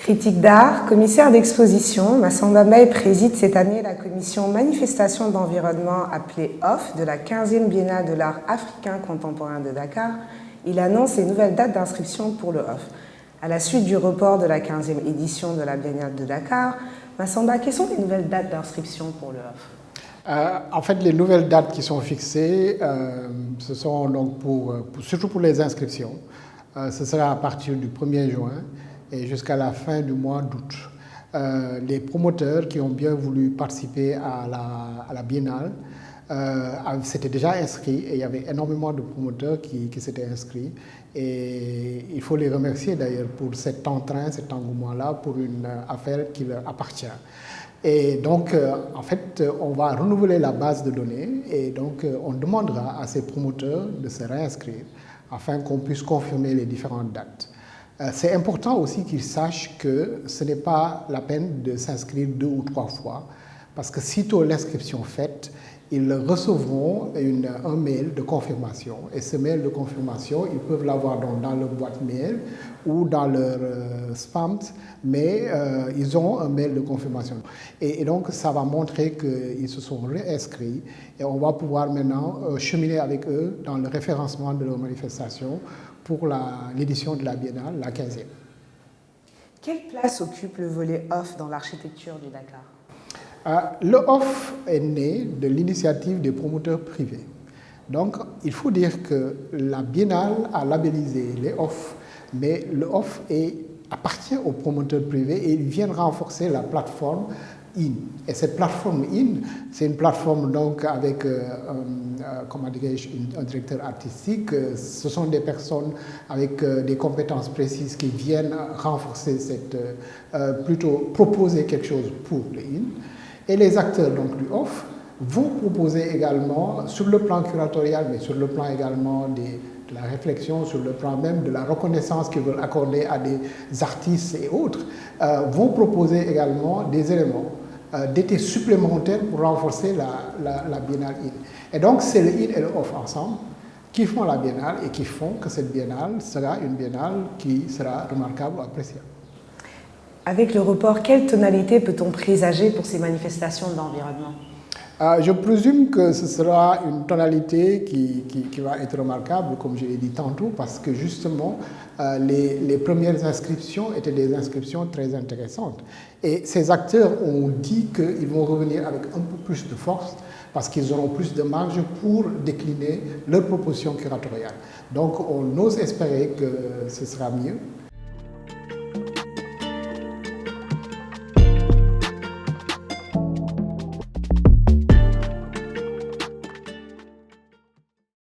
Critique d'art, commissaire d'exposition, Massamba Mbaye préside cette année la commission Manifestation d'environnement appelée OFF de la 15e Biennale de l'art africain contemporain de Dakar. Il annonce les nouvelles dates d'inscription pour le OFF. À la suite du report de la 15e édition de la Biennale de Dakar, Massamba, quelles sont les nouvelles dates d'inscription pour le OFF? En fait, les nouvelles dates qui sont fixées, ce sont donc surtout pour les inscriptions. Ce sera à partir du 1er juin et jusqu'à la fin du mois d'août. Les promoteurs qui ont bien voulu participer à la Biennale s'étaient déjà inscrits et il y avait énormément de promoteurs qui s'étaient inscrits. Et il faut les remercier d'ailleurs pour cet entrain, cet engouement-là pour une affaire qui leur appartient. Et donc, en fait, on va renouveler la base de données et donc on demandera à ces promoteurs de se réinscrire afin qu'on puisse confirmer les différentes dates. C'est important aussi qu'ils sachent que ce n'est pas la peine de s'inscrire 2 ou 3 fois, parce que sitôt l'inscription faite, ils recevront un mail de confirmation. Et ce mail de confirmation, ils peuvent l'avoir dans leur boîte mail ou dans leur spam, mais ils ont un mail de confirmation. Et donc, ça va montrer qu'ils se sont réinscrits et on va pouvoir maintenant cheminer avec eux dans le référencement de leur manifestation pour l'édition de la Biennale, la 15e. Quelle place occupe le volet OFF dans l'architecture du Dakar? Le OFF est né de l'initiative des promoteurs privés. Donc, il faut dire que la Biennale a labellisé les OFF, mais le OFF appartient aux promoteurs privés et ils viennent renforcer la plateforme IN. Et cette plateforme IN, c'est une plateforme donc avec un directeur artistique. Ce sont des personnes avec des compétences précises qui viennent renforcer plutôt proposer quelque chose pour le IN. Et les acteurs donc, du OFF vont proposer également, sur le plan curatorial, mais sur le plan également de la réflexion, sur le plan même de la reconnaissance qu'ils veulent accorder à des artistes et autres, vont proposer également des éléments d'été supplémentaires pour renforcer la Biennale IN. Et donc, c'est le IN et le OFF ensemble qui font la Biennale et qui font que cette Biennale sera une Biennale qui sera remarquable, appréciable. Avec le report, quelle tonalité peut-on présager pour ces manifestations d'environnement? Je présume que ce sera une tonalité qui va être remarquable, comme je l'ai dit tantôt, parce que justement, les premières inscriptions étaient des inscriptions très intéressantes. Et ces acteurs ont dit qu'ils vont revenir avec un peu plus de force, parce qu'ils auront plus de marge pour décliner leurs propositions curatoriales. Donc, on ose espérer que ce sera mieux.